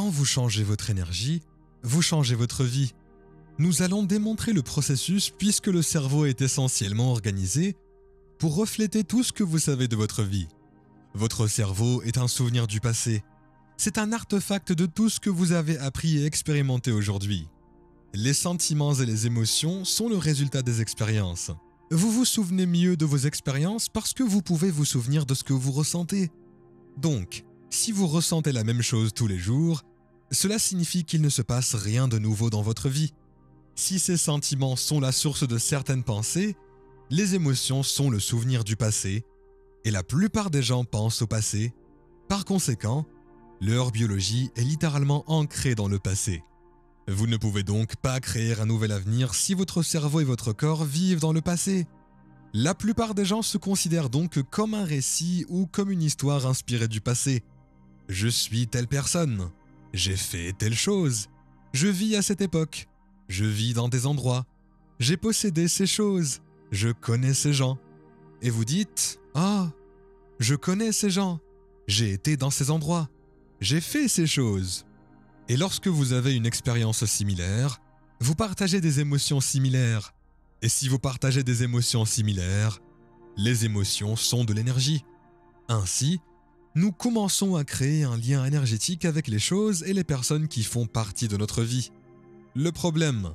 Quand vous changez votre énergie, vous changez votre vie. Nous allons démontrer le processus puisque le cerveau est essentiellement organisé pour refléter tout ce que vous savez de votre vie. Votre cerveau est un souvenir du passé. C'est un artefact de tout ce que vous avez appris et expérimenté aujourd'hui. Les sentiments et les émotions sont le résultat des expériences. Vous vous souvenez mieux de vos expériences parce que vous pouvez vous souvenir de ce que vous ressentez. Donc, si vous ressentez la même chose tous les jours, cela signifie qu'il ne se passe rien de nouveau dans votre vie. Si ces sentiments sont la source de certaines pensées, les émotions sont le souvenir du passé, et la plupart des gens pensent au passé. Par conséquent, leur biologie est littéralement ancrée dans le passé. Vous ne pouvez donc pas créer un nouvel avenir si votre cerveau et votre corps vivent dans le passé. La plupart des gens se considèrent donc comme un récit ou comme une histoire inspirée du passé. Je suis telle personne, j'ai fait telle chose, je vis à cette époque, je vis dans des endroits, j'ai possédé ces choses, je connais ces gens. Et vous dites « Ah, je connais ces gens, j'ai été dans ces endroits, j'ai fait ces choses ». Et lorsque vous avez une expérience similaire, vous partagez des émotions similaires. Et si vous partagez des émotions similaires, les émotions sont de l'énergie. Ainsi, nous commençons à créer un lien énergétique avec les choses et les personnes qui font partie de notre vie. Le problème,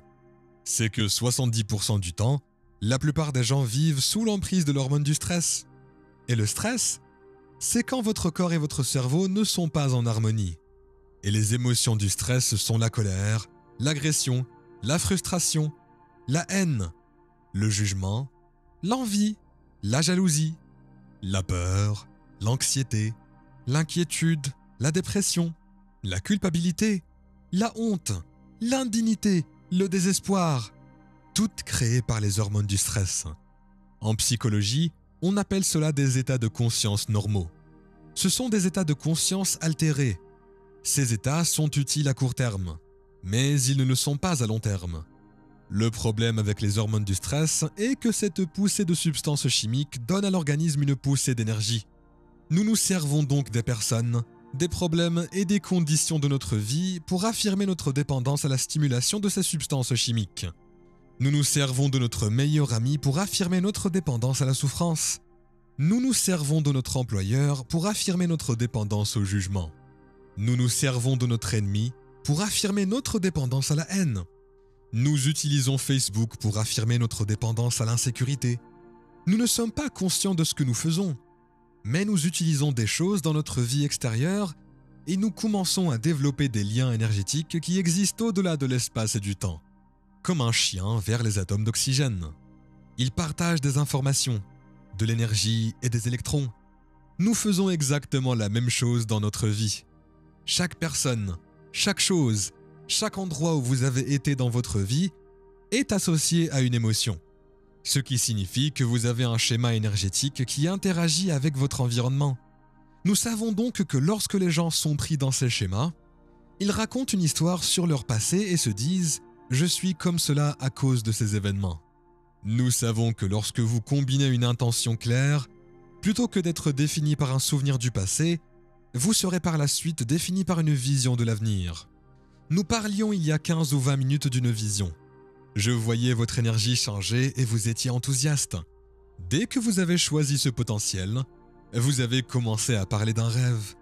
c'est que 70% du temps, la plupart des gens vivent sous l'emprise de l'hormone du stress. Et le stress, c'est quand votre corps et votre cerveau ne sont pas en harmonie. Et les émotions du stress sont la colère, l'agression, la frustration, la haine, le jugement, l'envie, la jalousie, la peur, l'anxiété, l'inquiétude, la dépression, la culpabilité, la honte, l'indignité, le désespoir, toutes créées par les hormones du stress. En psychologie, on appelle cela des états de conscience normaux. Ce sont des états de conscience altérés. Ces états sont utiles à court terme, mais ils ne le sont pas à long terme. Le problème avec les hormones du stress est que cette poussée de substances chimiques donne à l'organisme une poussée d'énergie. Nous nous servons donc des personnes, des problèmes et des conditions de notre vie pour affirmer notre dépendance à la stimulation de ces substances chimiques. Nous nous servons de notre meilleur ami pour affirmer notre dépendance à la souffrance. Nous nous servons de notre employeur pour affirmer notre dépendance au jugement. Nous nous servons de notre ennemi pour affirmer notre dépendance à la haine. Nous utilisons Facebook pour affirmer notre dépendance à l'insécurité. Nous ne sommes pas conscients de ce que nous faisons, mais nous utilisons des choses dans notre vie extérieure et nous commençons à développer des liens énergétiques qui existent au-delà de l'espace et du temps, comme un chien vers les atomes d'oxygène. Ils partagent des informations, de l'énergie et des électrons. Nous faisons exactement la même chose dans notre vie. Chaque personne, chaque chose, chaque endroit où vous avez été dans votre vie est associé à une émotion. Ce qui signifie que vous avez un schéma énergétique qui interagit avec votre environnement. Nous savons donc que lorsque les gens sont pris dans ces schémas, ils racontent une histoire sur leur passé et se disent « je suis comme cela à cause de ces événements ». Nous savons que lorsque vous combinez une intention claire, plutôt que d'être défini par un souvenir du passé, vous serez par la suite défini par une vision de l'avenir. Nous parlions il y a 15 ou 20 minutes d'une vision. Je voyais votre énergie changer et vous étiez enthousiaste. Dès que vous avez choisi ce potentiel, vous avez commencé à parler d'un rêve.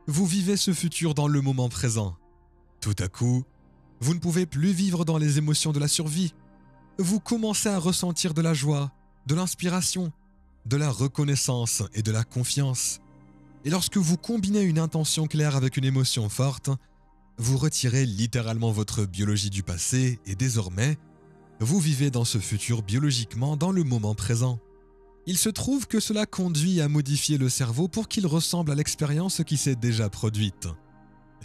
Vous vivez ce futur dans le moment présent. Tout à coup, vous ne pouvez plus vivre dans les émotions de la survie. Vous commencez à ressentir de la joie, de l'inspiration, de la reconnaissance et de la confiance. Et lorsque vous combinez une intention claire avec une émotion forte, vous retirez littéralement votre biologie du passé et désormais, vous vivez dans ce futur biologiquement dans le moment présent. Il se trouve que cela conduit à modifier le cerveau pour qu'il ressemble à l'expérience qui s'est déjà produite.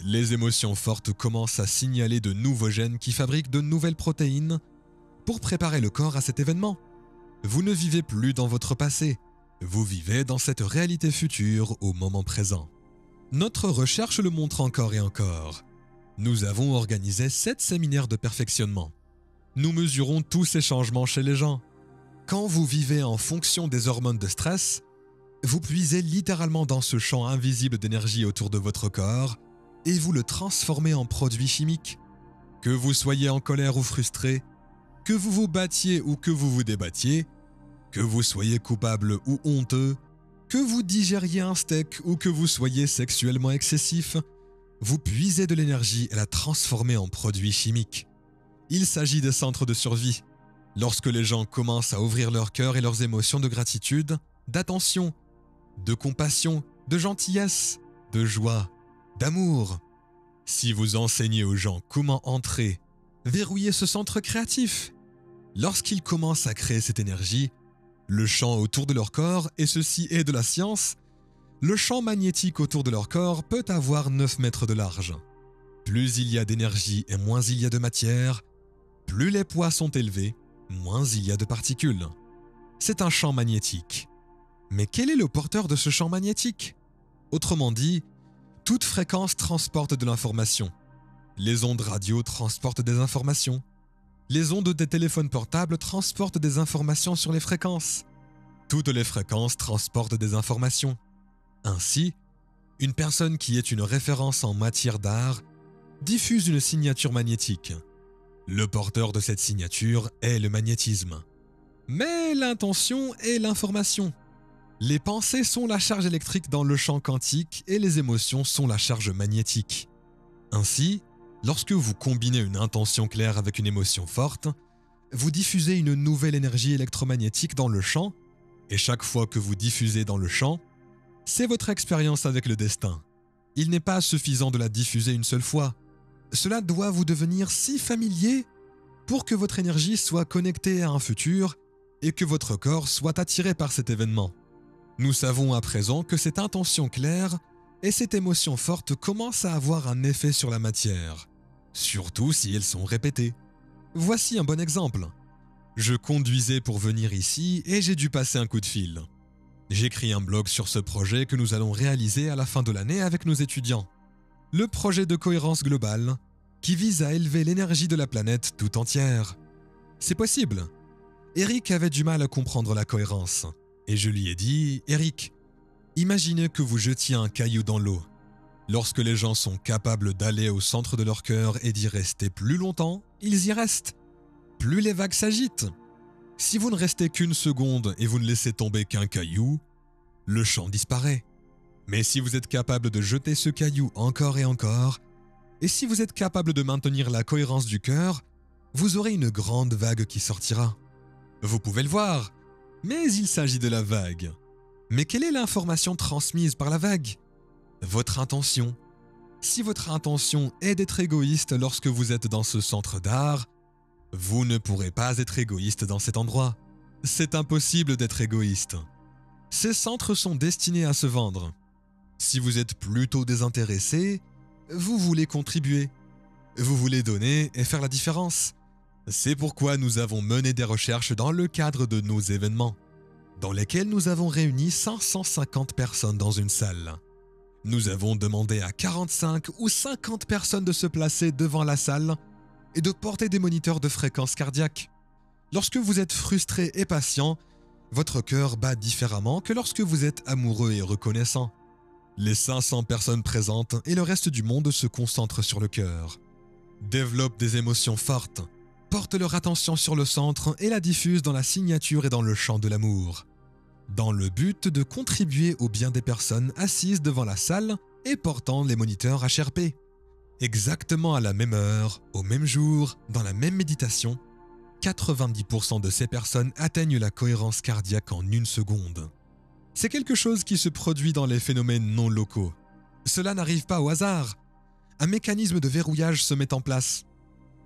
Les émotions fortes commencent à signaler de nouveaux gènes qui fabriquent de nouvelles protéines pour préparer le corps à cet événement. Vous ne vivez plus dans votre passé, vous vivez dans cette réalité future au moment présent. Notre recherche le montre encore et encore. Nous avons organisé 7 séminaires de perfectionnement. Nous mesurons tous ces changements chez les gens. Quand vous vivez en fonction des hormones de stress, vous puisez littéralement dans ce champ invisible d'énergie autour de votre corps et vous le transformez en produit chimique. Que vous soyez en colère ou frustré, que vous vous battiez ou que vous vous débattiez, que vous soyez coupable ou honteux, que vous digériez un steak ou que vous soyez sexuellement excessif, vous puisez de l'énergie et la transformez en produit chimique. Il s'agit des centres de survie. Lorsque les gens commencent à ouvrir leur cœur et leurs émotions de gratitude, d'attention, de compassion, de gentillesse, de joie, d'amour. Si vous enseignez aux gens comment entrer, verrouiller ce centre créatif, lorsqu'ils commencent à créer cette énergie, le champ autour de leur corps, et ceci est de la science, le champ magnétique autour de leur corps peut avoir 9 mètres de large. Plus il y a d'énergie et moins il y a de matière, plus les poids sont élevés, moins il y a de particules. C'est un champ magnétique. Mais quel est le porteur de ce champ magnétique? Autrement dit, toute fréquence transporte de l'information. Les ondes radio transportent des informations. Les ondes des téléphones portables transportent des informations sur les fréquences. Toutes les fréquences transportent des informations. Ainsi, une personne qui est une référence en matière d'art diffuse une signature magnétique. Le porteur de cette signature est le magnétisme. Mais l'intention est l'information. Les pensées sont la charge électrique dans le champ quantique et les émotions sont la charge magnétique. Ainsi, lorsque vous combinez une intention claire avec une émotion forte, vous diffusez une nouvelle énergie électromagnétique dans le champ, et chaque fois que vous diffusez dans le champ, c'est votre expérience avec le destin. Il n'est pas suffisant de la diffuser une seule fois. Cela doit vous devenir si familier pour que votre énergie soit connectée à un futur et que votre corps soit attiré par cet événement. Nous savons à présent que cette intention claire et cette émotion forte commencent à avoir un effet sur la matière, surtout si elles sont répétées. Voici un bon exemple. Je conduisais pour venir ici et j'ai dû passer un coup de fil. J'écris un blog sur ce projet que nous allons réaliser à la fin de l'année avec nos étudiants. Le projet de cohérence globale qui vise à élever l'énergie de la planète tout entière. C'est possible. Eric avait du mal à comprendre la cohérence. Et je lui ai dit, « Eric, imaginez que vous jetiez un caillou dans l'eau. Lorsque les gens sont capables d'aller au centre de leur cœur et d'y rester plus longtemps, ils y restent. Plus les vagues s'agitent. Si vous ne restez qu'une seconde et vous ne laissez tomber qu'un caillou, le champ disparaît. Mais si vous êtes capable de jeter ce caillou encore et encore, et si vous êtes capable de maintenir la cohérence du cœur, vous aurez une grande vague qui sortira. Vous pouvez le voir. Mais il s'agit de la vague. Mais quelle est l'information transmise par la vague? Votre intention. Si votre intention est d'être égoïste lorsque vous êtes dans ce centre d'art, vous ne pourrez pas être égoïste dans cet endroit. C'est impossible d'être égoïste. Ces centres sont destinés à se vendre. Si vous êtes plutôt désintéressé, vous voulez contribuer. Vous voulez donner et faire la différence. C'est pourquoi nous avons mené des recherches dans le cadre de nos événements, dans lesquels nous avons réuni 550 personnes dans une salle. Nous avons demandé à 45 ou 50 personnes de se placer devant la salle et de porter des moniteurs de fréquence cardiaque. Lorsque vous êtes frustré et patient, votre cœur bat différemment que lorsque vous êtes amoureux et reconnaissant. Les 500 personnes présentes et le reste du monde se concentrent sur le cœur, développent des émotions fortes, portent leur attention sur le centre et la diffusent dans la signature et dans le champ de l'amour, dans le but de contribuer au bien des personnes assises devant la salle et portant les moniteurs HRP. Exactement à la même heure, au même jour, dans la même méditation, 90% de ces personnes atteignent la cohérence cardiaque en 1 seconde. C'est quelque chose qui se produit dans les phénomènes non locaux. Cela n'arrive pas au hasard. Un mécanisme de verrouillage se met en place.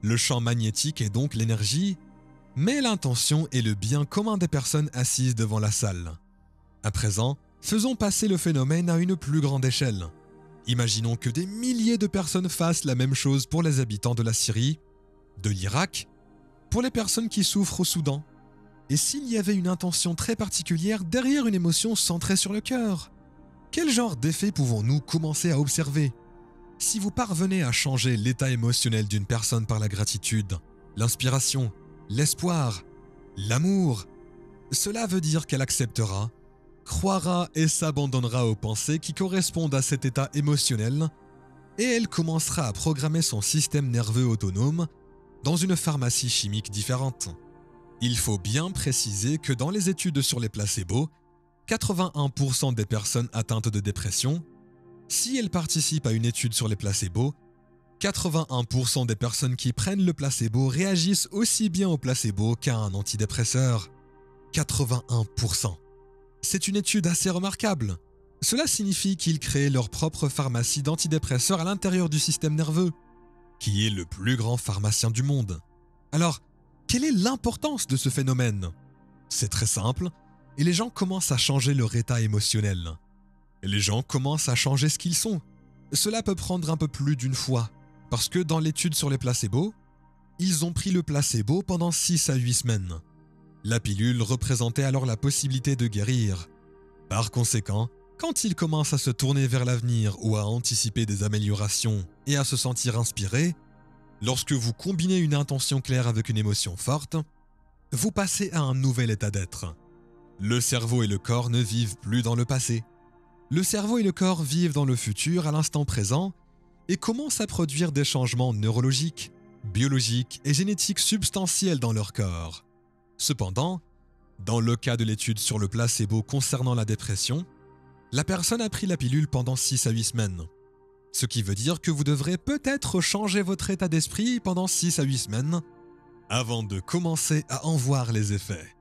Le champ magnétique est donc l'énergie, mais l'intention est le bien commun des personnes assises devant la salle. À présent, faisons passer le phénomène à une plus grande échelle. Imaginons que des milliers de personnes fassent la même chose pour les habitants de la Syrie, de l'Irak, pour les personnes qui souffrent au Soudan. Et s'il y avait une intention très particulière derrière une émotion centrée sur le cœur? Quel genre d'effet pouvons-nous commencer à observer? Si vous parvenez à changer l'état émotionnel d'une personne par la gratitude, l'inspiration, l'espoir, l'amour, cela veut dire qu'elle acceptera, croira et s'abandonnera aux pensées qui correspondent à cet état émotionnel et elle commencera à programmer son système nerveux autonome dans une pharmacie chimique différente. Il faut bien préciser que dans les études sur les placebos, 81% des personnes atteintes de dépression, si elles participent à une étude sur les placebos, 81% des personnes qui prennent le placebo réagissent aussi bien au placebo qu'à un antidépresseur. 81%. C'est une étude assez remarquable. Cela signifie qu'ils créent leur propre pharmacie d'antidépresseurs à l'intérieur du système nerveux, qui est le plus grand pharmacien du monde. Alors, quelle est l'importance de ce phénomène? C'est très simple, et les gens commencent à changer leur état émotionnel. Les gens commencent à changer ce qu'ils sont. Cela peut prendre un peu plus d'une fois, parce que dans l'étude sur les placebos, ils ont pris le placebo pendant 6 à 8 semaines. La pilule représentait alors la possibilité de guérir. Par conséquent, quand ils commencent à se tourner vers l'avenir ou à anticiper des améliorations et à se sentir inspirés, lorsque vous combinez une intention claire avec une émotion forte, vous passez à un nouvel état d'être. Le cerveau et le corps ne vivent plus dans le passé. Le cerveau et le corps vivent dans le futur à l'instant présent et commencent à produire des changements neurologiques, biologiques et génétiques substantiels dans leur corps. Cependant, dans le cas de l'étude sur le placebo concernant la dépression, la personne a pris la pilule pendant 6 à 8 semaines. Ce qui veut dire que vous devrez peut-être changer votre état d'esprit pendant 6 à 8 semaines avant de commencer à en voir les effets.